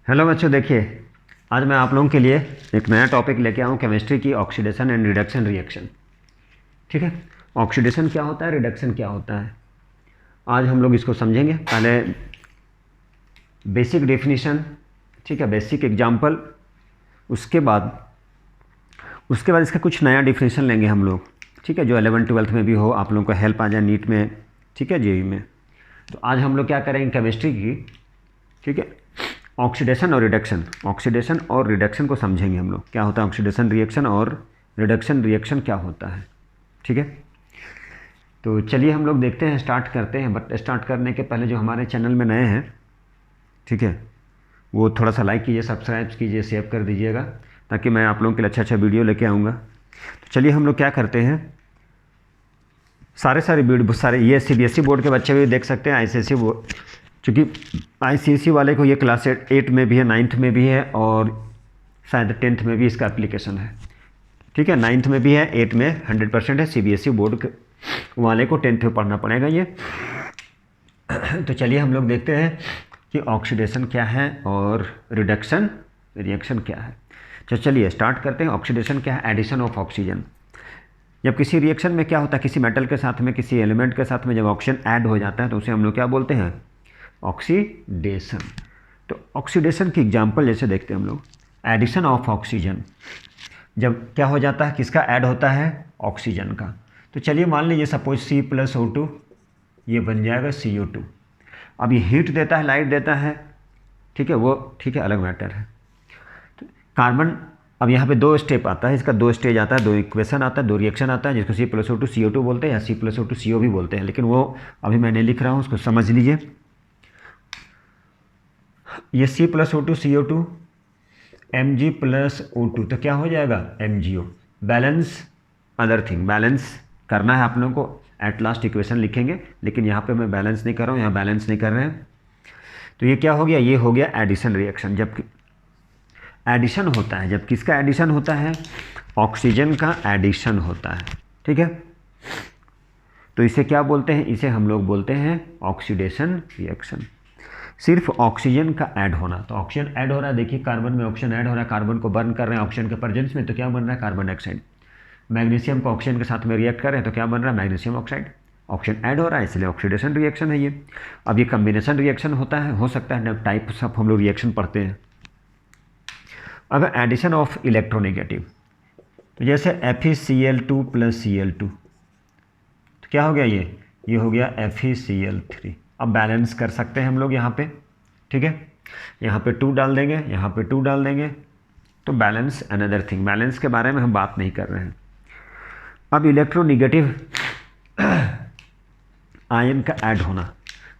Hello बच्चों, देखिए आज मैं आप लोगों के लिए एक नया टॉपिक लेके आऊँ केमिस्ट्री की ऑक्सीडेशन एंड रिडक्शन रिएक्शन। ठीक है, ऑक्सीडेशन क्या होता है, रिडक्शन क्या होता है, आज हम लोग इसको समझेंगे। पहले बेसिक डेफिनेशन, ठीक है, बेसिक एग्जांपल, उसके बाद इसका कुछ नया डेफिनेशन लेंगे हम लोग। ठीक है, जो 11th-12th में भी हो, आप लोगों को हेल्प आ जाए नीट में, ठीक है, जेईई में। तो आज हम लोग क्या करेंगे केमिस्ट्री की, ठीक है, ऑक्सीडेशन और रिडक्शन को समझेंगे हम लोग। क्या होता है ऑक्सीडेशन रिएक्शन और रिडक्शन रिएक्शन क्या होता है। ठीक है, तो चलिए हम लोग देखते हैं, स्टार्ट करते हैं। बट स्टार्ट करने के पहले जो हमारे चैनल में नए हैं, ठीक है, वो थोड़ा सा लाइक कीजिए, सब्सक्राइब कीजिए, सेव कर दीजिएगा, ताकि मैं आप लोगों के लिए अच्छा वीडियो लेके आऊँगा। तो चलिए हम लोग क्या करते हैं, सारे वीडियो सारे ये CBSE बोर्ड के बच्चे भी देख सकते हैं, ICSE बोर्ड, चूँकि ICSE वाले को ये क्लास 8 में भी है, 9th में भी है और शायद 10th में भी इसका एप्लीकेशन है। ठीक है, 9th में भी है, 8 में 100% है। CBSE बोर्ड वाले को 10th में पढ़ना पड़ेगा ये। तो चलिए हम लोग देखते हैं कि ऑक्सीडेशन क्या है और रिडक्शन रिएक्शन क्या है। तो चलिए स्टार्ट करते हैं। ऑक्सीडेशन क्या है, एडिशन ऑफ ऑक्सीजन। जब किसी रिएक्शन में क्या होता है, किसी मेटल के साथ में, किसी एलिमेंट के साथ में जब ऑक्सीजन ऐड हो जाता है तो उसे हम लोग क्या बोलते हैं, ऑक्सीडेशन। तो ऑक्सीडेशन की एग्जांपल जैसे देखते हैं हम लोग, एडिशन ऑफ ऑक्सीजन, जब क्या हो जाता है, किसका ऐड होता है, ऑक्सीजन का। तो चलिए मान लीजिए सपोज C+O2 ये बन जाएगा CO2। अब ये हीट देता है, लाइट देता है, ठीक है, वो ठीक है अलग मैटर है। तो कार्बन, अब यहाँ पे दो स्टेप आता है, इसका दो स्टेज आता है, दो इक्वेशन आता है, दो रिएक्शन आता है, जिसको C+O2 CO2 बोलते हैं या C+O2 CO भी बोलते हैं, लेकिन वो अभी मैं नहीं लिख रहा हूँ, उसको समझ लीजिए। ये C+O2 CO2 Mg+O2 तो क्या हो जाएगा, MgO। Balance other thing, balance करना है आप लोगों को, एट लास्ट इक्वेशन लिखेंगे, लेकिन यहाँ पे मैं बैलेंस नहीं कर रहा हूँ, यहाँ बैलेंस नहीं कर रहे हैं। तो ये क्या हो गया, ये हो गया एडिशन रिएक्शन। जब एडिशन होता है, जब किसका एडिशन होता है, ऑक्सीजन का एडिशन होता है। ठीक है, तो इसे क्या बोलते हैं, इसे हम लोग बोलते हैं ऑक्सीडेशन रिएक्शन। सिर्फ ऑक्सीजन का ऐड होना, तो ऑक्सीजन ऐड हो रहा है, देखिए कार्बन में ऑक्सीजन ऐड हो रहा है, कार्बन को बर्न कर रहे हैं ऑक्सीजन के प्रेजेंस में, तो क्या बन रहा है, कार्बन डाइऑक्साइड। मैग्नीशियम को ऑक्सीजन के साथ में रिएक्ट कर रहे हैं तो क्या बन रहा है, मैग्नीशियम ऑक्साइड। ऑक्सीजन ऐड हो रहा है इसलिए ऑक्सीडेशन रिएक्शन है ये। अब ये कम्बिनेशन रिएक्शन होता है, हो सकता है टाइप्स ऑफ हम लोग रिएक्शन पढ़ते हैं। अब एडिशन ऑफ इलेक्ट्रोनेगेटिव, तो जैसे FeCl2 + Cl2, तो क्या हो गया, ये हो गया FeCl3। अब बैलेंस कर सकते हैं हम लोग यहाँ पे, ठीक है, यहाँ पे 2 डाल देंगे, यहाँ पे 2 डाल देंगे, तो बैलेंस अनदर थिंग, बैलेंस के बारे में हम बात नहीं कर रहे हैं। अब इलेक्ट्रोनेगेटिव आयन का ऐड होना।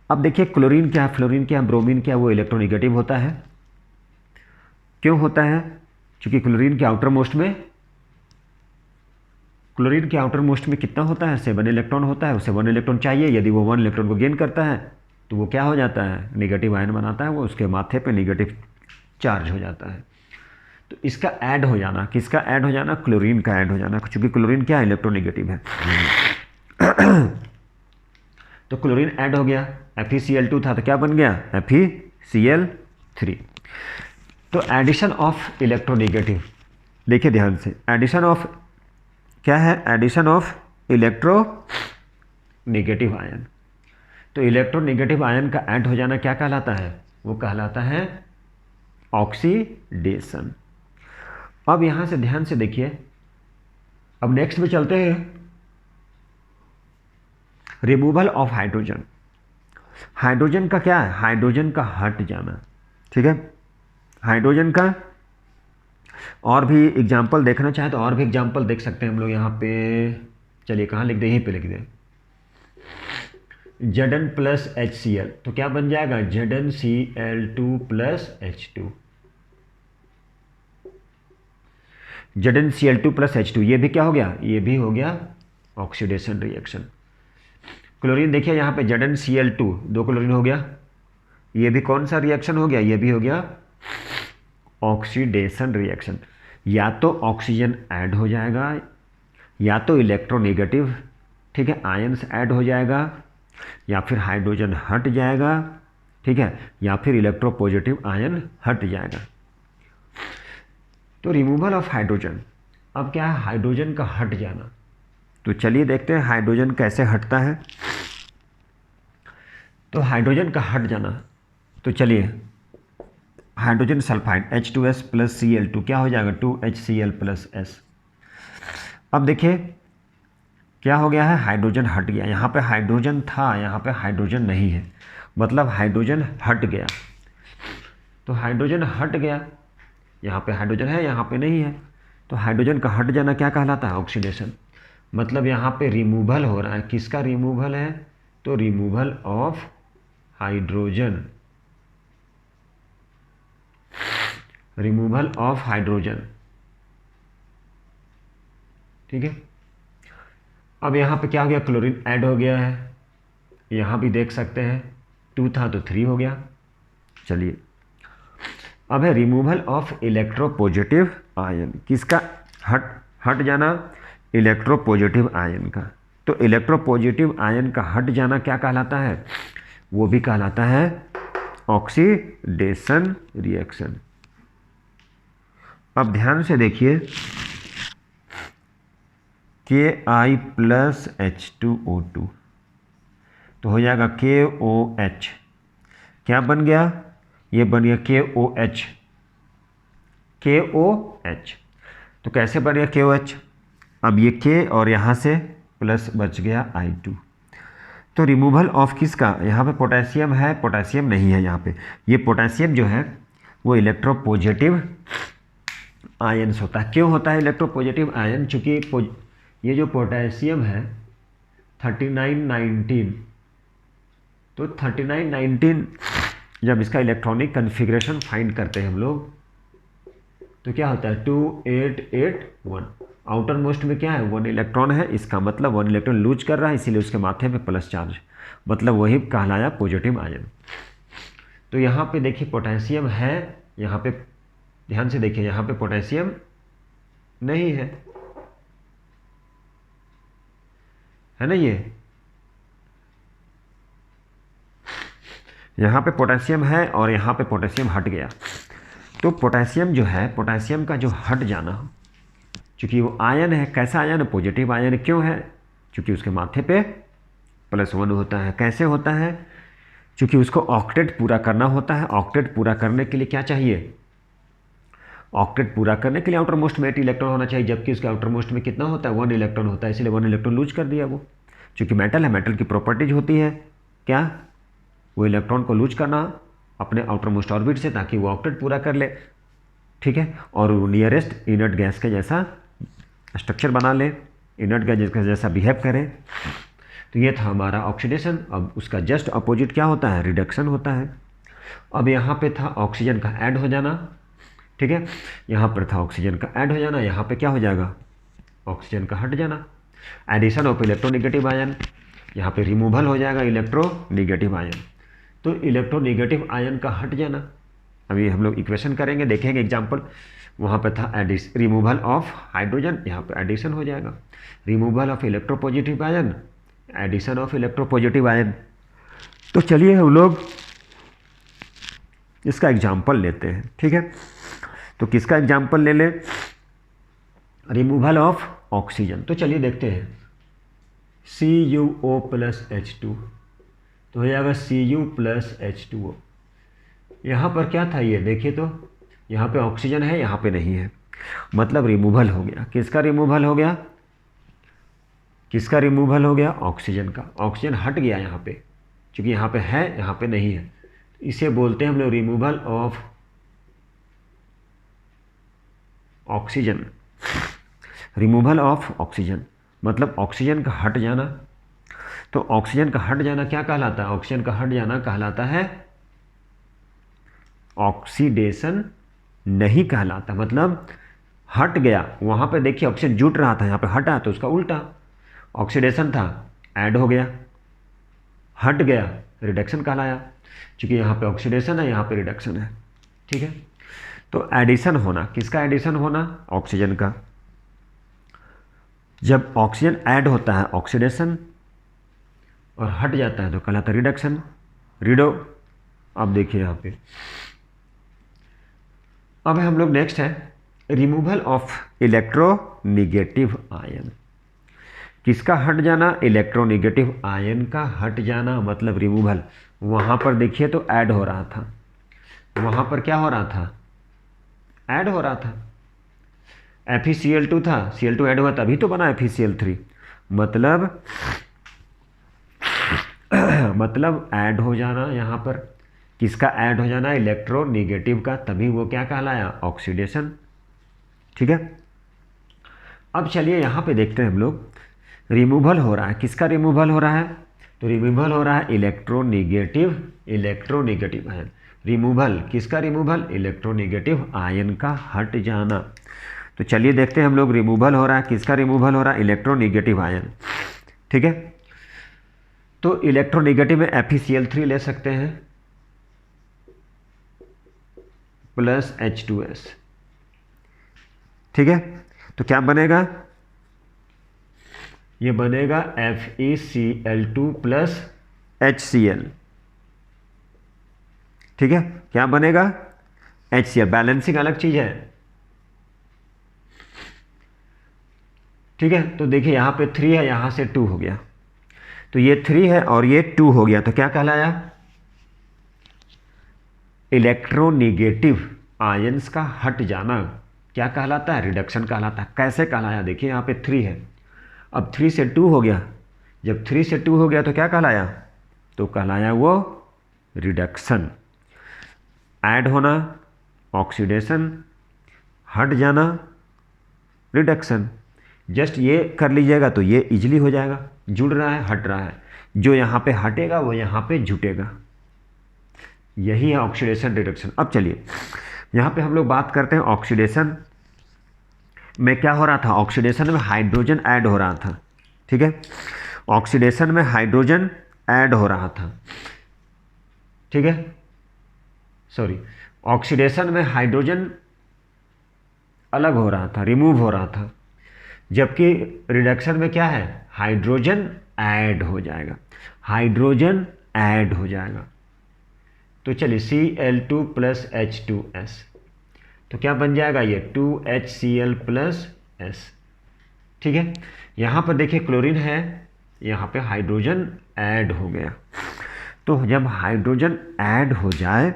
अब देखिए क्लोरीन क्या है, फ्लोरीन क्या है, ब्रोमीन क्या है, वो इलेक्ट्रोनेगेटिव होता है। क्यों होता है, क्योंकि क्लोरीन के आउटर मोस्ट में कितना होता है, 7 इलेक्ट्रॉन होता है, उसे 1 इलेक्ट्रॉन चाहिए। यदि वो 1 इलेक्ट्रॉन को गेन करता है तो वो क्या हो जाता है, नेगेटिव आयन बनाता है, वो उसके माथे पे नेगेटिव चार्ज हो जाता है। तो इसका ऐड हो जाना, किसका ऐड हो जाना, क्लोरीन का ऐड हो जाना, क्योंकि क्लोरीन क्या है, इलेक्ट्रोनेगेटिव है। तो क्लोरीन ऐड हो गया, FeCl2 था तो क्या बन गया, FeCl3। तो एडिशन ऑफ इलेक्ट्रोनेगेटिव, देखिए ध्यान से, एडिशन ऑफ क्या है, एडिशन ऑफ इलेक्ट्रोनेगेटिव आयन। तो इलेक्ट्रोनेगेटिव आयन का ऐड हो जाना क्या कहलाता है, वो कहलाता है ऑक्सीडेशन। अब यहां से ध्यान से देखिए, अब नेक्स्ट में चलते हैं, रिमूवल ऑफ हाइड्रोजन। हाइड्रोजन का क्या है, हाइड्रोजन का हट जाना। ठीक है, हाइड्रोजन का और भी एग्जाम्पल देखना चाहे तो और भी एग्जाम्पल देख सकते हैं हम लोग यहाँ पे। चलिए कहाँ लिख दें, यहीं पे लिख दें, Zn + HCl, तो क्या बन जाएगा, ZnCl2 + H2। ZnCl2 + H2, ये भी क्या हो गया, ये भी हो गया ऑक्सीडेशन रिएक्शन। क्लोरीन देखिए यहाँ पे ZnCl2, 2 क्लोरीन हो गया, ये भी कौन सा रिएक्शन हो गया, ये भी हो गया ऑक्सीडेशन रिएक्शन। या तो ऑक्सीजन ऐड हो जाएगा, या तो इलेक्ट्रोनेगेटिव, ठीक है, आयंस ऐड हो जाएगा, या फिर हाइड्रोजन हट जाएगा, ठीक है, या फिर इलेक्ट्रोपॉजिटिव आयन हट जाएगा। तो रिमूवल ऑफ हाइड्रोजन, अब क्या है, हाइड्रोजन का हट जाना। तो चलिए देखते हैं हाइड्रोजन कैसे हटता है। तो हाइड्रोजन का हट जाना, तो चलिए hydrogen sulphide H2S plus Cl2 क्या हो जाएगा, 2HCl प्लस S। अब देखिए क्या हो गया है, हाइड्रोजन हट गया। यहाँ पे हाइड्रोजन था, यहाँ पे हाइड्रोजन नहीं है, मतलब हाइड्रोजन हट गया। तो हाइड्रोजन हट गया, यहाँ पे हाइड्रोजन है, यहाँ पे नहीं है। तो हाइड्रोजन का हट जाना क्या कहलाता है, ऑक्सीडेशन। मतलब यहाँ पे रिमूवल हो रहा है, किसका रिमूवल है, तो removal of hydrogen, removal of hydrogen, ठीक है। अब यहाँ पे क्या हो गया, क्लोरीन ऐड हो गया है, यहाँ भी देख सकते हैं 2 था तो 3 हो गया। चलिए अब है रिमूवल ऑफ इलेक्ट्रोपॉजिटिव आयन, किसका हट जाना, इलेक्ट्रोपॉजिटिव आयन का। तो इलेक्ट्रोपॉजिटिव आयन का हट जाना क्या कहलाता है, वो भी कहलाता है ऑक्सीडेशन रिएक्शन। अब ध्यान से देखिए, Ki प्लस H2O2 तो हो जाएगा KOH, क्या बन गया, ये बन गया KOH, KOH। तो कैसे बन गया KOH, अब ये K और यहाँ से प्लस बच गया I2। तो रिमूवल ऑफ किसका, यहाँ पे पोटेशियम है, पोटेशियम नहीं है यहाँ पे, ये पोटेशियम जो है वो इलेक्ट्रोपॉजिटिव आयन्स होता है। क्यों होता है इलेक्ट्रोपॉजिटिव आयन, चूँकि ये जो पोटेशियम है 3919, तो 3919 जब इसका इलेक्ट्रॉनिक कन्फिग्रेशन फाइंड करते हैं हम लोग, तो क्या होता है 2881। आउटर मोस्ट में क्या है, 1 इलेक्ट्रॉन है, इसका मतलब 1 इलेक्ट्रॉन लूज कर रहा है, इसीलिए उसके माथे पे प्लस चार्ज, मतलब वही कहलाया पॉजिटिव आयन। तो यहाँ पे देखिए पोटेशियम है, यहाँ पे ध्यान से देखिए, यहाँ पे पोटेशियम नहीं है, है ना, ये यहाँ पे पोटेशियम है और यहाँ पे पोटेशियम हट गया। तो पोटेशियम जो है, पोटेशियम का जो हट जाना, चूँकि वो आयन है, कैसा आयन है, पॉजिटिव आयन। क्यों है, चूँकि उसके माथे पे +1 होता है। कैसे होता है, चूँकि उसको ऑक्टेट पूरा करना होता है। ऑक्टेट पूरा करने के लिए क्या चाहिए, ऑक्टेट पूरा करने के लिए आउटर मोस्ट में 8 इलेक्ट्रॉन होना चाहिए, जबकि उसके आउटर मोस्ट में कितना होता है, 1 इलेक्ट्रॉन होता है, इसलिए 1 इलेक्ट्रॉन लूज कर दिया वो। चूँकि मेटल है, मेटल की प्रॉपर्टीज होती है क्या, वो इलेक्ट्रॉन को लूज करना अपने आउटर मोस्ट ऑर्बिट से, ताकि वो ऑक्टेट पूरा कर ले, ठीक है, और वो नियरेस्ट इनर्ट गैस के जैसा स्ट्रक्चर बना ले, इनर्ट गैस के जैसा बिहेव करे। तो ये था हमारा ऑक्सीडेशन। अब उसका जस्ट अपोजिट क्या होता है, रिडक्शन होता है। अब यहाँ पे था ऑक्सीजन का ऐड हो जाना, ठीक है, यहाँ पर था ऑक्सीजन का ऐड हो जाना, यहाँ पे क्या हो जाएगा, ऑक्सीजन का हट जाना। एडिशन ऑफ इलेक्ट्रोनेगेटिव आयन, यहाँ पे रिमूवल हो जाएगा इलेक्ट्रोनेगेटिव आयन। तो इलेक्ट्रोनेगेटिव आयन का हट जाना, अभी हम लोग इक्वेशन करेंगे, देखेंगे एग्जाम्पल। वहाँ पे था रिमूवल ऑफ हाइड्रोजन, यहाँ पे एडिशन हो जाएगा। Removal of electropositive ion, addition of electropositive ion. तो चलिए हम लोग इसका एग्जाम्पल लेते हैं, ठीक है। तो किसका एग्जाम्पल ले ले, रिमूवल ऑफ ऑक्सीजन। तो चलिए देखते हैं, CuO प्लस H2 तो हो जाएगा Cu प्लस H2O। यहाँ पर क्या था, ये देखिए, तो यहाँ पे ऑक्सीजन है, यहाँ पे नहीं है, मतलब रिमूवल हो गया। किसका रिमूवल हो गया, किसका रिमूवल हो गया, ऑक्सीजन का। ऑक्सीजन हट गया यहाँ पे, क्योंकि यहाँ पे है, यहाँ पे नहीं है। इसे बोलते हैं हम लोग removal of oxygen. Removal of oxygen मतलब ऑक्सीजन का हट जाना। तो ऑक्सीजन का हट जाना क्या कहलाता है, ऑक्सीजन का हट जाना कहलाता है ऑक्सीडेशन नहीं कहलाता, मतलब हट गया। वहाँ पे देखिए ऑक्सीजन जुट रहा था, यहाँ पे हटा, तो उसका उल्टा ऑक्सीडेशन था, ऐड हो गया, हट गया, रिडक्शन कहलाया। क्योंकि यहाँ पे ऑक्सीडेशन है, यहाँ पे रिडक्शन है, ठीक है। तो एडिशन होना, किसका एडिशन होना, ऑक्सीजन का। जब ऑक्सीजन ऐड होता है ऑक्सीडेशन और हट जाता है तो कहलाता है रिडक्शन। रिडो अब देखिए यहाँ पे, अब हम लोग नेक्स्ट है रिमूवल ऑफ इलेक्ट्रोनेगेटिव आयन। किसका हट जाना? इलेक्ट्रोनेगेटिव आयन का हट जाना, मतलब रिमूवल। वहाँ पर देखिए तो ऐड हो रहा था, वहाँ पर क्या हो रहा था? ऐड हो रहा था। FeCl2 था, Cl2 ऐड हुआ तभी तो बना FeCl3। मतलब ऐड हो जाना, यहाँ पर किसका ऐड हो जाना? इलेक्ट्रोनेगेटिव का, तभी वो क्या कहलाया? ऑक्सीडेशन। ठीक है, अब चलिए यहाँ पे देखते हैं हम लोग, रिमूवल हो रहा है, किसका रिमूवल हो रहा है? तो रिमूवल हो रहा है इलेक्ट्रोनेगेटिव आयन। रिमूवल किसका? रिमूवल इलेक्ट्रोनेगेटिव आयन का हट जाना। तो चलिए देखते हैं हम लोग, रिमूवल हो रहा है, किसका रिमूवल हो रहा है? Electronegative ion. ठीक है, तो इलेक्ट्रोनेगेटिव में FeCl3 ले सकते हैं प्लस H2S। ठीक है, तो क्या बनेगा? ये बनेगा FeCl2 प्लस HCl। ठीक है, क्या बनेगा? HCl। बैलेंसिंग अलग चीज है। ठीक है, तो देखिए यहाँ पे 3 है, यहाँ से 2 हो गया, तो ये 3 है और ये 2 हो गया, तो क्या कहलाया? इलेक्ट्रोनेगेटिव आयंस का हट जाना क्या कहलाता है? रिडक्शन कहलाता है। कैसे कहलाया? देखिए यहाँ पे 3 है, अब 3 से 2 हो गया, जब 3 से 2 हो गया तो क्या कहलाया? तो कहलाया वो रिडक्शन। ऐड होना ऑक्सीडेशन, हट जाना रिडक्शन। जस्ट ये कर लीजिएगा तो ये इजीली हो जाएगा। जुड़ रहा है, हट रहा है, जो यहाँ पे हटेगा वो यहाँ पे जुटेगा, यही है ऑक्सीडेशन रिडक्शन। अब चलिए यहाँ पे हम लोग बात करते हैं ऑक्सीडेशन में क्या हो रहा था? ऑक्सीडेशन में हाइड्रोजन ऐड हो रहा था। ठीक है, ऑक्सीडेशन में हाइड्रोजन ऐड हो रहा था। ठीक है, सॉरी, ऑक्सीडेशन में हाइड्रोजन अलग हो रहा था, रिमूव हो रहा था, जबकि रिडक्शन में क्या है? हाइड्रोजन ऐड हो जाएगा, हाइड्रोजन ऐड हो जाएगा। तो चलिए Cl2 प्लस H2S, तो क्या बन जाएगा? ये 2HCl प्लस S। ठीक है, यहाँ पर देखिए क्लोरीन है, यहाँ पे हाइड्रोजन ऐड हो गया। तो जब हाइड्रोजन ऐड हो जाए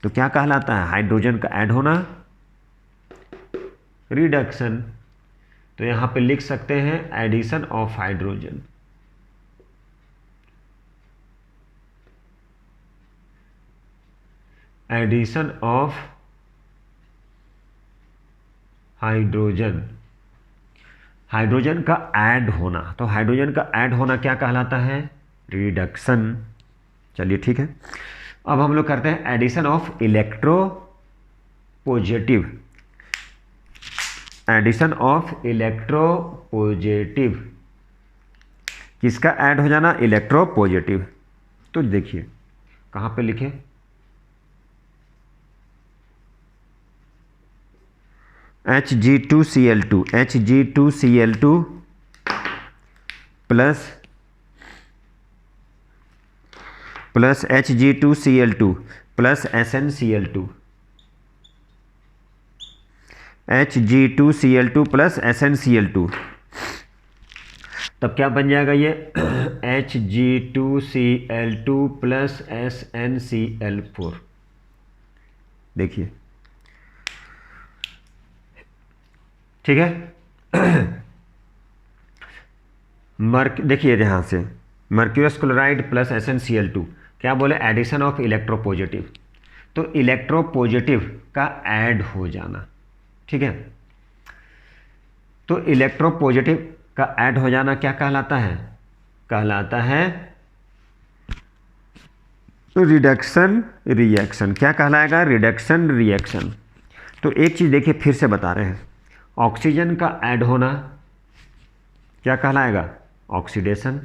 तो क्या कहलाता है? हाइड्रोजन का ऐड होना रिडक्शन। तो यहाँ पे लिख सकते हैं addition of hydrogen. Addition of hydrogen, hydrogen का ऐड होना, तो हाइड्रोजन का ऐड होना क्या कहलाता है? रिडक्शन। चलिए ठीक है, अब हम लोग करते हैं addition of electropositive. Addition of electropositive, किसका ऐड हो जाना? Electropositive. तो देखिए कहाँ पे लिखे? Hg2Cl2, Hg2Cl2 plus Hg2Cl2 plus SnCl2, Hg2Cl2 plus SnCl2, तब क्या बन जाएगा ये? Hg2Cl2 plus SnCl4। देखिए ठीक है, देखिए ध्यान से, मर्क्यूरस क्लोराइड प्लस SnCl2, क्या बोले? Addition of electropositive. तो इलेक्ट्रोपॉजिटिव का ऐड हो जाना। ठीक है, तो इलेक्ट्रोपॉजिटिव का ऐड हो जाना क्या कहलाता है? कहलाता है रिडक्शन रिएक्शन। क्या कहलाएगा? Reduction reaction. तो एक चीज़ देखिए फिर से बता रहे हैं, ऑक्सीजन का ऐड होना क्या कहलाएगा? Oxidation.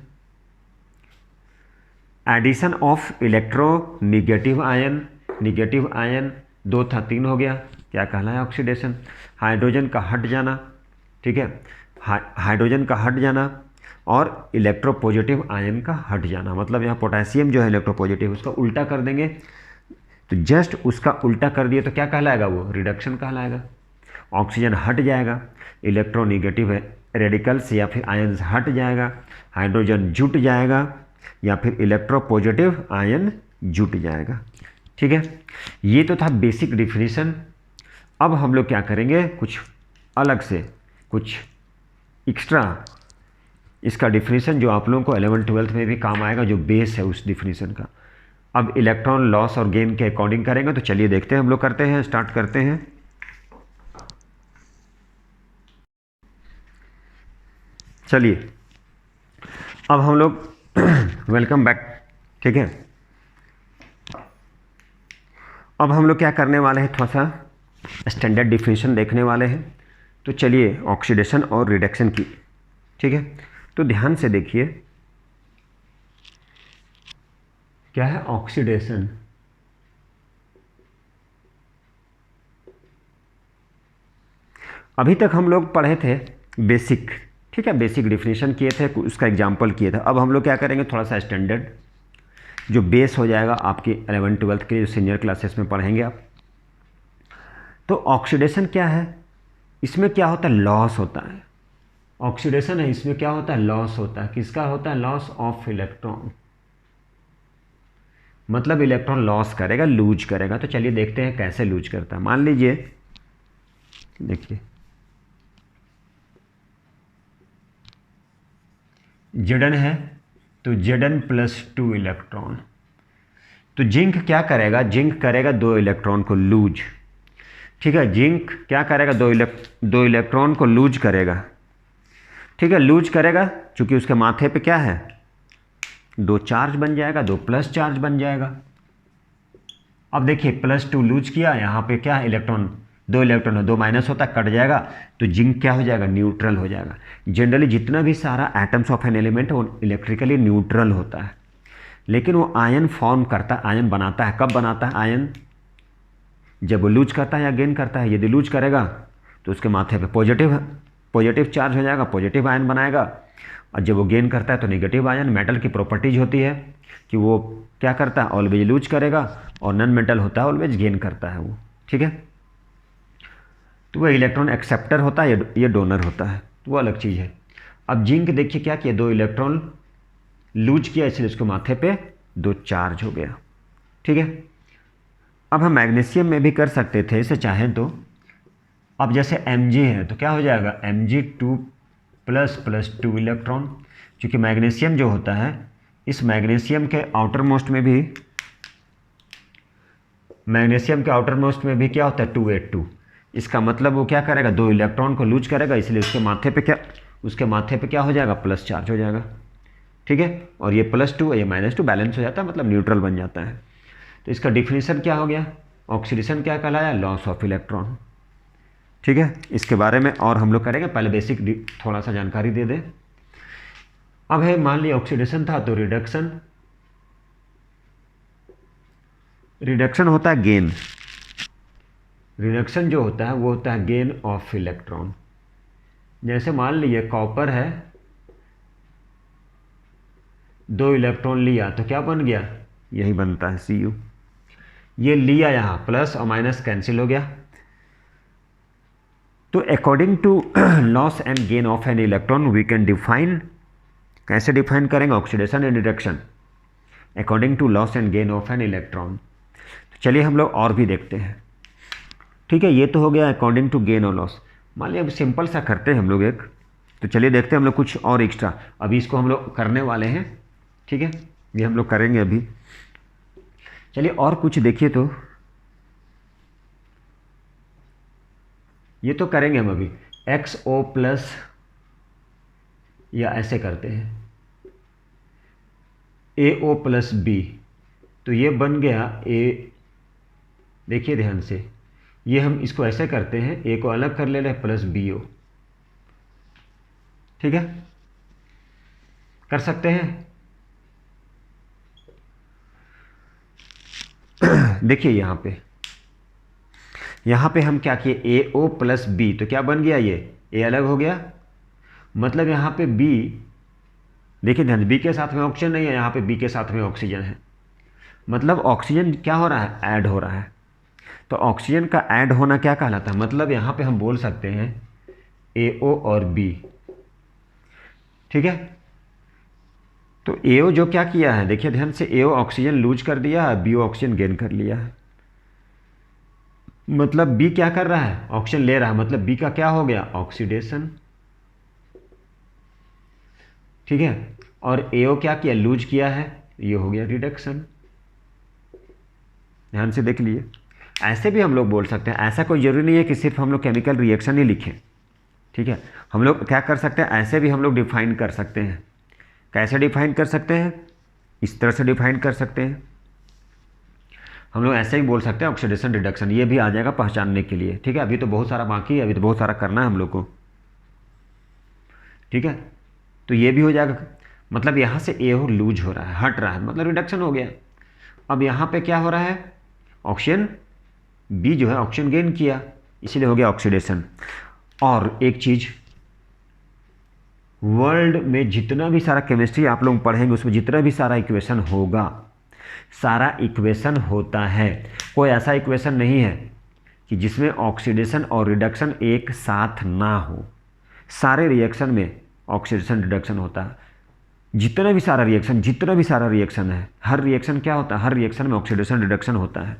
Addition of electronegative ion, negative ion 2 था 3 हो गया, क्या कहलाया? ऑक्सीडेशन। हाइड्रोजन का हट जाना, ठीक है, हाइड्रोजन का हट जाना और इलेक्ट्रोपॉजिटिव आयन का हट जाना, मतलब यहाँ पोटेशियम जो है इलेक्ट्रोपॉजिटिव, उसका उल्टा कर देंगे तो जस्ट उसका उल्टा कर दिए तो क्या कहलाएगा, वो रिडक्शन कहलाएगा। ऑक्सीजन हट जाएगा, इलेक्ट्रोनिगेटिव रेडिकल्स या फिर आयन्स हट जाएगा, हाइड्रोजन जुट जाएगा या फिर इलेक्ट्रोपॉजिटिव आयन जुट जाएगा। ठीक है, ये तो था बेसिक डिफिनीशन। अब हम लोग क्या करेंगे, कुछ अलग से, कुछ एक्स्ट्रा इसका डिफिनीशन जो आप लोगों को 11th-12th में भी काम आएगा, जो बेस है उस डिफिनीशन का। अब इलेक्ट्रॉन लॉस और गेन के अकॉर्डिंग करेंगे। तो चलिए देखते हैं, हम लोग करते हैं, स्टार्ट करते हैं। चलिए अब हम लोग वेलकम बैक। ठीक है, अब हम लोग क्या करने वाले हैं, थोड़ा सा स्टैंडर्ड डिफिनीशन देखने वाले हैं। तो चलिए ऑक्सीडेशन और रिडक्शन की। ठीक है, तो ध्यान से देखिए क्या है ऑक्सीडेशन। अभी तक हम लोग पढ़े थे बेसिक, ठीक है, बेसिक डिफिनीशन किए थे, उसका एग्जाम्पल किए थे। अब हम लोग क्या करेंगे, थोड़ा सा स्टैंडर्ड जो बेस हो जाएगा आपके 11th-12th के जो सीनियर क्लासेस में पढ़ेंगे आप। तो ऑक्सीडेशन क्या है, इसमें क्या होता है, लॉस होता है। ऑक्सीडेशन है, इसमें क्या होता है, लॉस होता है। किसका होता है, लॉस ऑफ इलेक्ट्रॉन, मतलब इलेक्ट्रॉन लॉस करेगा, लूज करेगा। तो चलिए देखते हैं कैसे लूज करता है। मान लीजिए, देखिए Zn है, तो Zn+2 इलेक्ट्रॉन। तो जिंक क्या करेगा, जिंक करेगा 2 इलेक्ट्रॉन को लूज। ठीक है, जिंक क्या करेगा, 2 इलेक्ट्रॉन को लूज करेगा। ठीक है, लूज करेगा, चूंकि उसके माथे पे क्या है, 2 चार्ज बन जाएगा, 2 प्लस चार्ज बन जाएगा। अब देखिए +2 लूज किया, यहाँ पे क्या है, इलेक्ट्रॉन, 2 इलेक्ट्रॉन है, 2 माइनस होता है, कट जाएगा, तो जिंक क्या हो जाएगा, न्यूट्रल हो जाएगा। जनरली जितना भी सारा एटम्स ऑफ एन एलिमेंट है वो इलेक्ट्रिकली न्यूट्रल होता है, लेकिन वो आयन फॉर्म करता है, आयन बनाता है। कब बनाता है आयन, जब वो लूज करता है या गेन करता है। यदि लूज करेगा तो उसके माथे पे पॉजिटिव चार्ज हो जाएगा, पॉजिटिव आयन बनाएगा, और जब वो गेन करता है तो नेगेटिव आयन। मेटल की प्रॉपर्टीज होती है कि वो क्या करता है, ऑलवेज लूज करेगा, और नॉन मेटल होता है ऑलवेज गेन करता है वो। ठीक है, तो वो इलेक्ट्रॉन एक्सेप्टर होता है, ये डोनर होता है, तो वो अलग चीज़ है। अब जिंक देखिए क्या किया, 2 इलेक्ट्रॉन लूज किया, इसलिए उसके माथे पे 2 चार्ज हो गया। ठीक है, अब हम मैग्नीशियम में भी कर सकते थे इसे चाहें तो। अब जैसे Mg है तो क्या हो जाएगा, Mg2++2 इलेक्ट्रॉन। क्योंकि मैग्नीशियम जो होता है, इस मैग्नीशियम के आउटर मोस्ट में भी क्या होता है, 2s2। इसका मतलब वो क्या करेगा, 2 इलेक्ट्रॉन को लूज करेगा, इसलिए उसके माथे पे क्या हो जाएगा, प्लस चार्ज हो जाएगा। ठीक है, और ये +2 ये -2 बैलेंस हो जाता है, मतलब न्यूट्रल बन जाता है। तो इसका डिफिनीशन क्या हो गया, ऑक्सीडेशन क्या कहलाया, लॉस ऑफ इलेक्ट्रॉन। ठीक है, इसके बारे में और हम लोग करेंगे, पहले बेसिक थोड़ा सा जानकारी दे दें। अब है, मान लिया ऑक्सीडेशन था, तो रिडक्शन होता है गेन। रिडक्शन जो होता है वो होता है गेन ऑफ इलेक्ट्रॉन। जैसे मान लीजिए कॉपर है, 2 इलेक्ट्रॉन लिया तो क्या बन गया, यही बनता है Cu। ये लिया, यहाँ प्लस और माइनस कैंसिल हो गया। तो according to loss and gain of an electron we can define, कैसे डिफाइन करेंगे, oxidation and reduction according to loss and gain of an electron. तो चलिए हम लोग और भी देखते हैं। ठीक है, ये तो हो गया अकॉर्डिंग टू गेन और लॉस। मान लिया अब सिंपल सा करते हैं हम लोग एक, तो चलिए देखते हैं हम लोग कुछ और एक्स्ट्रा, अभी इसको हम लोग करने वाले हैं। ठीक है, ये हम लोग करेंगे अभी। चलिए और कुछ देखिए, तो ये तो करेंगे हम अभी, XO+ या ऐसे करते हैं AO+B, तो ये बन गया A। देखिए ध्यान से, ये हम इसको ऐसे करते हैं, A को अलग कर ले रहे +BO। ठीक है, कर सकते हैं। देखिए यहाँ पे हम क्या किए, AO+B, तो क्या बन गया, ये A अलग हो गया, मतलब यहाँ पे B, देखिए ध्यान, B के साथ में ऑक्सीजन नहीं है, यहाँ पे B के साथ में ऑक्सीजन है, मतलब ऑक्सीजन क्या हो रहा है, ऐड हो रहा है। तो ऑक्सीजन का ऐड होना क्या कहलाता है, मतलब यहाँ पे हम बोल सकते हैं AO और B, ठीक है। तो AO जो क्या किया है, देखिए ध्यान से, AO ऑक्सीजन लूज कर दिया है, BO ऑक्सीजन गेन कर लिया है। मतलब B क्या कर रहा है, ऑक्सीजन ले रहा है, मतलब B का क्या हो गया, ऑक्सीडेशन, ठीक है। और AO क्या किया, लूज किया है, ये हो गया रिडक्शन। ध्यान से देख लिए, ऐसे भी हम लोग बोल सकते हैं, ऐसा कोई जरूरी नहीं है कि सिर्फ हम लोग केमिकल रिएक्शन ही लिखें, ठीक है। हम लोग क्या कर सकते हैं, ऐसे भी हम लोग डिफाइन कर सकते हैं। कैसे डिफाइन कर सकते हैं, इस तरह से डिफाइन कर सकते हैं। हम लोग ऐसे ही बोल सकते हैं ऑक्सीडेशन रिडक्शन, ये भी आ जाएगा पहचानने के लिए, ठीक है। अभी तो बहुत सारा बाकी है, अभी तो बहुत सारा करना है हम लोग को, ठीक है। तो ये भी हो जाएगा, मतलब यहाँ से AO लूज हो रहा है, हट रहा है, मतलब रिडक्शन हो गया। अब यहाँ पे क्या हो रहा है, ऑक्सीजन B जो है ऑक्सीजन गेन किया, इसीलिए हो गया ऑक्सीडेशन। और एक चीज, वर्ल्ड में जितना भी सारा केमिस्ट्री आप लोग पढ़ेंगे उसमें जितना भी सारा इक्वेशन होगा, सारा इक्वेशन होता है, कोई ऐसा इक्वेशन नहीं है कि जिसमें ऑक्सीडेशन और रिडक्शन एक साथ ना हो। सारे रिएक्शन में ऑक्सीडेशन रिडक्शन होता है, जितना भी सारा रिएक्शन है, हर रिएक्शन क्या होता है, हर रिएक्शन में ऑक्सीडेशन रिडक्शन होता है।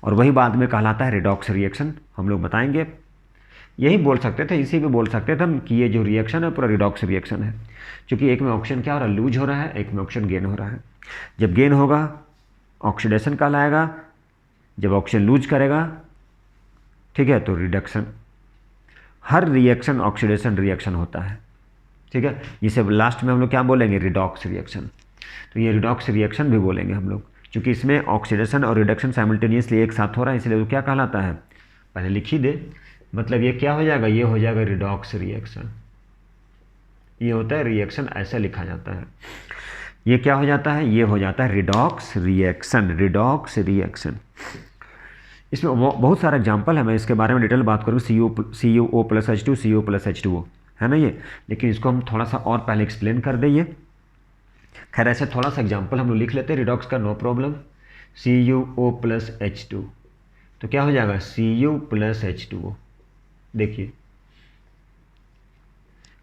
और वही बाद में कहलाता है रिडॉक्स रिएक्शन, हम लोग बताएंगे। यही बोल सकते थे, इसी भी बोल सकते थे हम कि ये जो रिएक्शन है पूरा रिडॉक्स रिएक्शन है, क्योंकि एक में ऑक्सीजन क्या हो रहा है, लूज हो रहा है, एक में ऑक्सीजन गेन हो रहा है। जब गेन होगा ऑक्सीडेशन कहलाएगा, जब ऑक्सीजन लूज करेगा, ठीक है, तो रिडक्शन। हर रिएक्शन ऑक्सीडेशन रिएक्शन होता है, ठीक है। जिसे लास्ट में हम लोग क्या बोलेंगे, रिडॉक्स रिएक्शन। तो ये रिडॉक्स रिएक्शन भी बोलेंगे हम लोग, क्योंकि इसमें ऑक्सीडेशन और रिडक्शन साइमल्टेनियसली एक साथ हो रहा है, इसलिए वो क्या कहलाता है, पहले लिख ही दे। मतलब ये क्या हो जाएगा, ये हो जाएगा रिडॉक्स रिएक्शन। ये होता है रिएक्शन, ऐसा लिखा जाता है। ये क्या हो जाता है, ये हो जाता है रिडॉक्स रिएक्शन, रिडॉक्स रिएक्शन। इसमें बहुत सारा एग्जाम्पल है, मैं इसके बारे में डिटेल बात करूँ, CuO plus H2, CO plus H2O, है ना ये। लेकिन इसको हम थोड़ा सा और पहले एक्सप्लेन कर देंगे। खैर ऐसे थोड़ा सा एग्जाम्पल हम लोग लिख लेते हैं रिडॉक्स का, no problem. CuO plus H2, तो क्या हो जाएगा, Cu प्लस H2O। देखिए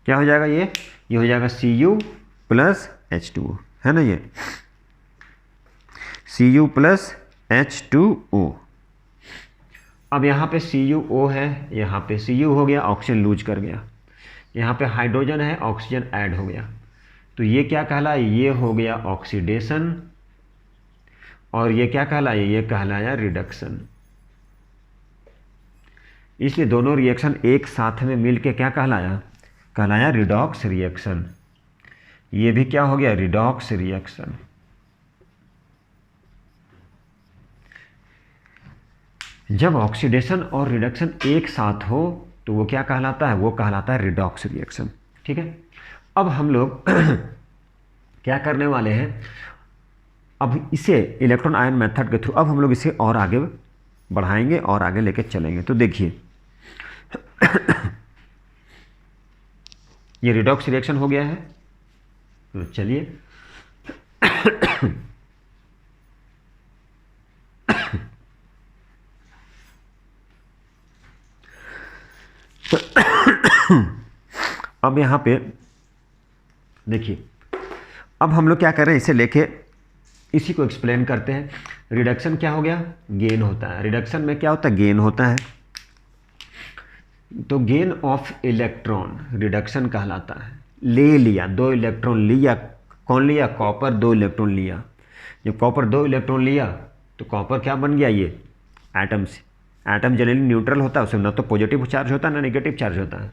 क्या हो जाएगा, ये हो जाएगा Cu प्लस H2O, है ना, ये Cu प्लस H2O। अब यहाँ पे CuO है, यहाँ पे Cu हो गया, ऑक्सीजन लूज कर गया, यहाँ पे हाइड्रोजन है, ऑक्सीजन ऐड हो गया, तो ये क्या कहलाया, ये हो गया ऑक्सीडेशन, और ये क्या कहलाया, ये कहलाया रिडक्शन। इसलिए दोनों रिएक्शन एक साथ में मिलके क्या कहलाया, कहलाया रिडॉक्स रिएक्शन। ये भी क्या हो गया, रिडॉक्स रिएक्शन। जब ऑक्सीडेशन और रिडक्शन एक साथ हो तो वो क्या कहलाता है, वो कहलाता है रिडॉक्स रिएक्शन, ठीक है। अब हम लोग क्या करने वाले हैं, अब इसे इलेक्ट्रॉन आयन मेथड के थ्रू अब हम लोग इसे और आगे बढ़ाएंगे और आगे लेके चलेंगे। तो देखिए ये रिडॉक्स रिएक्शन हो गया है, तो चलिए अब यहाँ पे देखिए, अब हम लोग क्या कर रहे हैं, इसे लेके इसी को एक्सप्लेन करते हैं। रिडक्शन क्या हो गया, गेन होता है। रिडक्शन में क्या होता है, गेन होता है। तो गेन ऑफ इलेक्ट्रॉन रिडक्शन कहलाता है। ले लिया, 2 इलेक्ट्रॉन लिया, कौन लिया, कॉपर 2 इलेक्ट्रॉन लिया। जब कॉपर 2 इलेक्ट्रॉन लिया तो कॉपर क्या बन गया, ये एटम से। एटम जनरली न्यूट्रल होता है, उसमें ना तो पॉजिटिव चार्ज होता है ना नेगेटिव चार्ज होता है,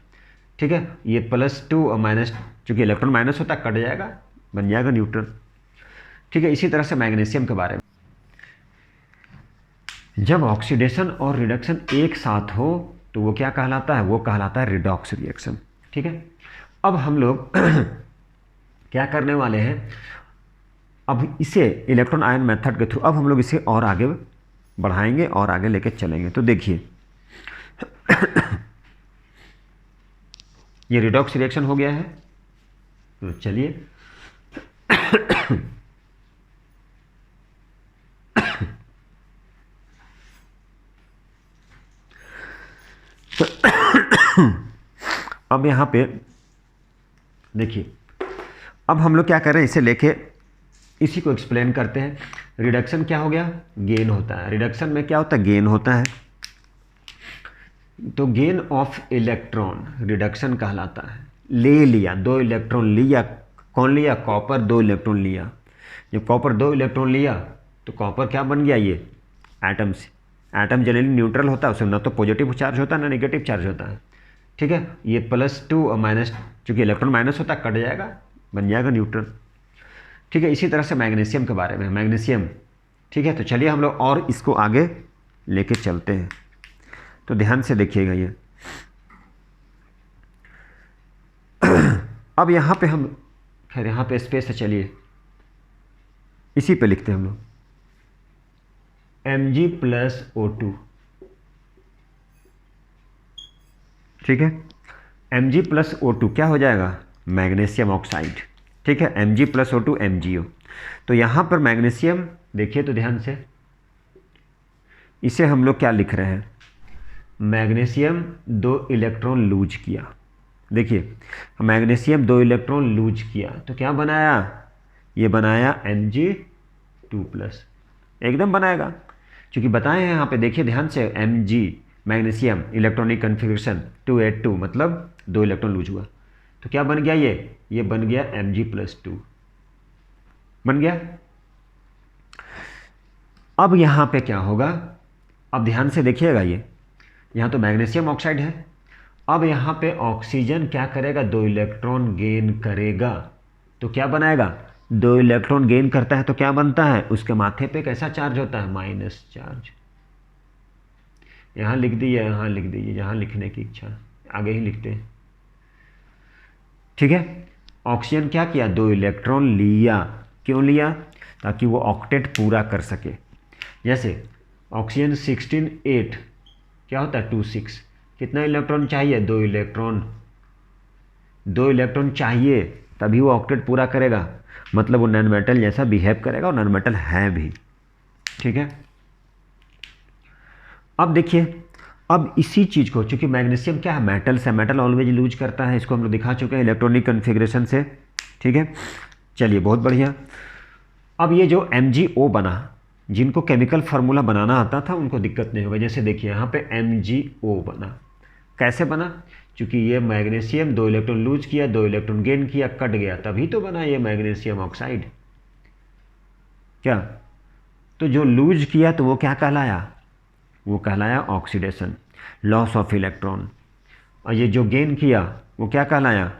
ठीक है। ये +2 और माइनस, चूँकि इलेक्ट्रॉन माइनस होता है, कट जाएगा, बन जाएगा न्यूट्रल, ठीक है। इसी तरह से मैग्नीशियम के बारे में, जब ऑक्सीडेशन और रिडक्शन एक साथ हो तो वो क्या कहलाता है, वो कहलाता है रिडॉक्स रिएक्शन, ठीक है। अब हम लोग क्या करने वाले हैं, अब इसे इलेक्ट्रॉन आयन मेथड के थ्रू अब हम लोग इसे और आगे बढ़ाएंगे और आगे लेके चलेंगे। तो देखिए ये रिडॉक्स रिएक्शन हो गया है, तो चलिए अब यहाँ पे देखिए, अब हम लोग क्या कर रहे हैं, इसे लेके इसी को एक्सप्लेन करते हैं। रिडक्शन क्या हो गया, गेन होता है। रिडक्शन में क्या होता है, गेन होता है। तो गेन ऑफ इलेक्ट्रॉन रिडक्शन कहलाता है। ले लिया, 2 इलेक्ट्रॉन लिया, कौन लिया, कॉपर 2 इलेक्ट्रॉन लिया। जब कॉपर 2 इलेक्ट्रॉन लिया तो कॉपर क्या बन गया, ये एटम से। एटम जनरली न्यूट्रल होता है, उसमें ना तो पॉजिटिव चार्ज होता है ना नेगेटिव चार्ज होता है, ठीक है। ये +2 और माइनस, चूँकि इलेक्ट्रॉन माइनस होता है, कट जाएगा, बन जाएगा न्यूट्रल, ठीक है। इसी तरह से मैग्नीशियम के बारे में, मैग्नीशियम, ठीक है। तो चलिए हम लोग और इसको आगे लेके चलते हैं। तो ध्यान से देखिएगा ये। अब यहाँ पे हम, खैर यहाँ पे स्पेस है, चलिए इसी पे लिखते हैं हम लोग Mg+O2, ठीक है। Mg+O2 क्या हो जाएगा, मैग्नीशियम ऑक्साइड, ठीक है। Mg+O2 MgO। तो यहाँ पर मैग्नीशियम देखिए तो ध्यान से, इसे हम लोग क्या लिख रहे हैं, मैग्नीशियम 2 इलेक्ट्रॉन लूज किया। देखिए मैग्नीशियम 2 इलेक्ट्रॉन लूज किया तो क्या बनाया, ये बनाया Mg2+, एकदम बनाएगा, क्योंकि बताए हैं यहाँ पे, देखिए ध्यान से, Mg मैग्नीशियम इलेक्ट्रॉनिक कन्फिग्रेशन 282, मतलब 2 इलेक्ट्रॉन लूज हुआ तो क्या बन गया, ये बन गया Mg+2 बन गया। अब यहाँ पे क्या होगा, अब ध्यान से देखिएगा, ये यहाँ तो मैग्नीशियम ऑक्साइड है। अब यहाँ पे ऑक्सीजन क्या करेगा, 2 इलेक्ट्रॉन गेन करेगा तो क्या बनाएगा, 2 इलेक्ट्रॉन गेन करता है तो क्या बनता है, उसके माथे पे कैसा चार्ज होता है, माइनस चार्ज। यहाँ लिख दीजिए, यहाँ लिख दीजिए, जहाँ लिखने की इच्छा, आगे ही लिखते हैं, ठीक है। ऑक्सीजन क्या किया, 2 इलेक्ट्रॉन लिया, क्यों लिया, ताकि वो ऑक्टेट पूरा कर सके। जैसे ऑक्सीजन 16 क्या होता है, 26, कितना इलेक्ट्रॉन चाहिए, 2 इलेक्ट्रॉन चाहिए, तभी वो ऑक्टेट पूरा करेगा, मतलब वो नॉन मेटल जैसा बिहेव करेगा, और नॉन मेटल है भी, ठीक है। अब देखिए, अब इसी चीज़ को, चूंकि मैग्नीशियम क्या है, मेटल से, मेटल ऑलवेज लूज करता है, इसको हम लोग दिखा चुके हैं इलेक्ट्रॉनिक कन्फिग्रेशन से, ठीक है। चलिए बहुत बढ़िया। अब ये जो MgO बना, जिनको केमिकल फार्मूला बनाना आता था उनको दिक्कत नहीं होगा। जैसे देखिए यहाँ पे MgO बना, कैसे बना, क्योंकि ये मैग्नीशियम 2 इलेक्ट्रॉन लूज किया, 2 इलेक्ट्रॉन गेन किया, कट गया, तभी तो बना ये मैग्नीशियम ऑक्साइड। क्या, तो जो लूज किया तो वो क्या कहलाया, वो कहलाया ऑक्सीडेशन, लॉस ऑफ इलेक्ट्रॉन। और ये जो गेन किया वो क्या कहलाया,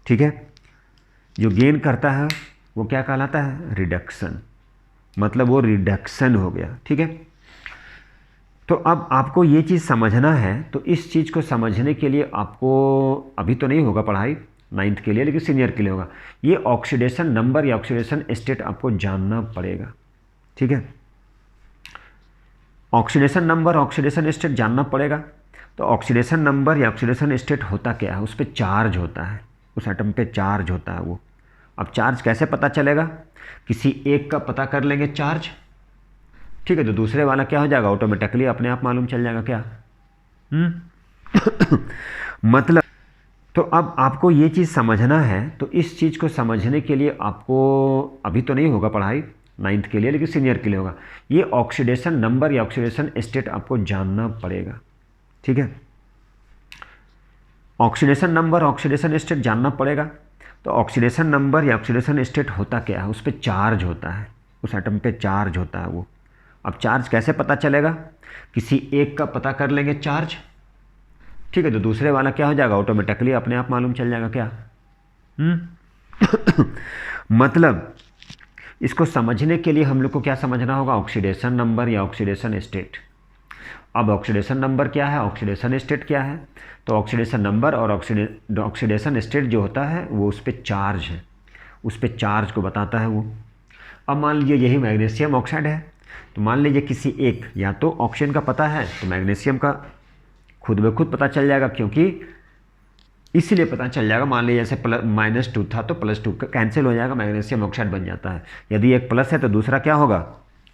ठीक है, जो गेन करता है वो क्या कहलाता है, रिडक्शन, मतलब वो रिडक्शन हो गया, ठीक है। तो अब आपको ये चीज़ समझना है, तो इस चीज़ को समझने के लिए आपको, अभी तो नहीं होगा पढ़ाई 9th के लिए, लेकिन सीनियर के लिए होगा, ये ऑक्सीडेशन नंबर या ऑक्सीडेशन स्टेट आपको जानना पड़ेगा, ठीक है। ऑक्सीडेशन नंबर, ऑक्सीडेशन स्टेट जानना पड़ेगा। तो ऑक्सीडेशन नंबर या ऑक्सीडेशन स्टेट होता क्या है, उस पर चार्ज होता है, उस एटम पे चार्ज होता है वो। अब चार्ज कैसे पता चलेगा, किसी एक का पता कर लेंगे चार्ज, ठीक है, तो दूसरे वाला क्या हो जाएगा, ऑटोमेटिकली अपने आप मालूम चल जाएगा क्या, मतलब। तो अब आपको ये चीज़ समझना है, तो इस चीज़ को समझने के लिए आपको, अभी तो नहीं होगा पढ़ाई 9th के लिए, लेकिन सीनियर के लिए होगा, ये ऑक्सीडेशन नंबर या ऑक्सीडेशन स्टेट आपको जानना पड़ेगा, ठीक है। ऑक्सीडेशन नंबर, ऑक्सीडेशन स्टेट जानना पड़ेगा। तो ऑक्सीडेशन नंबर या ऑक्सीडेशन स्टेट होता क्या है, उस पर चार्ज होता है, उस एटम पे चार्ज होता है वो। अब चार्ज कैसे पता चलेगा, किसी एक का पता कर लेंगे चार्ज, ठीक है, तो दूसरे वाला क्या हो जाएगा, ऑटोमेटिकली अपने आप मालूम चल जाएगा क्या, मतलब इसको समझने के लिए हम लोग को क्या समझना होगा, ऑक्सीडेशन नंबर या ऑक्सीडेशन स्टेट। अब ऑक्सीडेशन नंबर क्या है, ऑक्सीडेशन स्टेट क्या है, तो ऑक्सीडेशन नंबर और ऑक्सीडेशन स्टेट जो होता है वो उस पर चार्ज है, उस पर चार्ज को बताता है वो। अब मान लीजिए यही मैग्नीशियम ऑक्साइड है, तो मान लीजिए किसी एक, या तो ऑक्सीजन का पता है तो मैग्नीशियम का खुद ब खुद पता चल जाएगा, क्योंकि इसलिए पता चल जाएगा, मान लीजिए जैसे -2 था तो +2 कैंसिल हो जाएगा, मैग्नीशियम ऑक्साइड बन जाता है। यदि एक प्लस है तो दूसरा क्या होगा,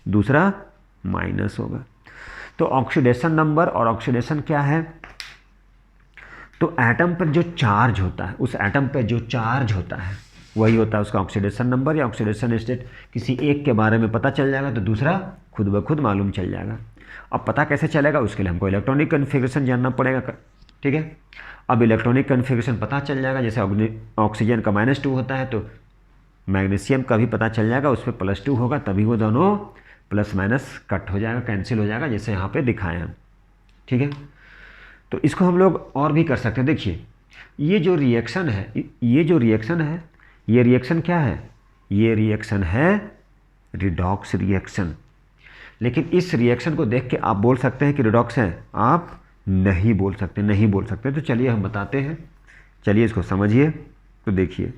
दूसरा माइनस होगा। तो ऑक्सीडेशन नंबर और ऑक्सीडेशन क्या है, तो एटम पर जो चार्ज होता है, उस एटम पर जो चार्ज होता है वही होता है उसका ऑक्सीडेशन नंबर या ऑक्सीडेशन स्टेट। किसी एक के बारे में पता चल जाएगा तो दूसरा खुद ब खुद मालूम चल जाएगा। अब पता कैसे चलेगा, उसके लिए हमको इलेक्ट्रॉनिक कन्फिग्रेशन जानना पड़ेगा, ठीक है। अब इलेक्ट्रॉनिक कन्फिग्रेशन पता चल जाएगा, जैसे ऑक्सीजन का -2 होता है तो मैग्नीशियम का भी पता चल जाएगा, उस पर +2 होगा, तभी वो दोनों प्लस माइनस कट हो जाएगा, कैंसिल हो जाएगा, जैसे यहाँ पे दिखाए हैं, ठीक है। तो इसको हम लोग और भी कर सकते हैं। देखिए ये जो रिएक्शन है, ये रिएक्शन क्या है, ये रिएक्शन है रिडॉक्स रिएक्शन। लेकिन इस रिएक्शन को देख के आप बोल सकते हैं कि रिडॉक्स है, आप नहीं बोल सकते। तो चलिए हम बताते हैं, चलिए इसको समझिए। तो देखिए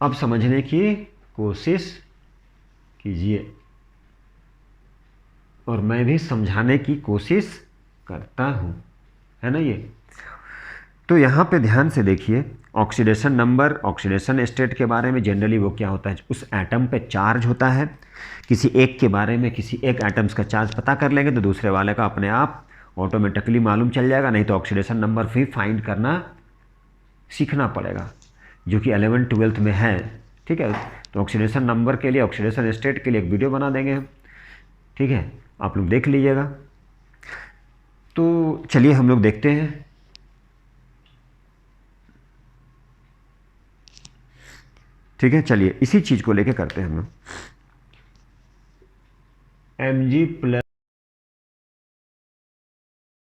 अब समझने की कोशिश कीजिए और मैं भी समझाने की कोशिश करता हूँ, है ना। ये तो यहाँ पे ध्यान से देखिए, ऑक्सीडेशन नंबर, ऑक्सीडेशन स्टेट के बारे में जनरली वो क्या होता है, उस एटम पे चार्ज होता है। किसी एक के बारे में, किसी एक एटम्स का चार्ज पता कर लेंगे तो दूसरे वाले का अपने आप ऑटोमेटिकली मालूम चल जाएगा। नहीं तो ऑक्सीडेशन नंबर भी फाइंड करना सीखना पड़ेगा, जो कि 11th-12th में है, ठीक है। तो ऑक्सीडेशन नंबर के लिए, ऑक्सीडेशन स्टेट के लिए एक वीडियो बना देंगे हम, ठीक है, आप लोग देख लीजिएगा। तो चलिए हम लोग देखते हैं। ठीक है, चलिए इसी चीज़ को लेके करते हैं हम लोग। Mg+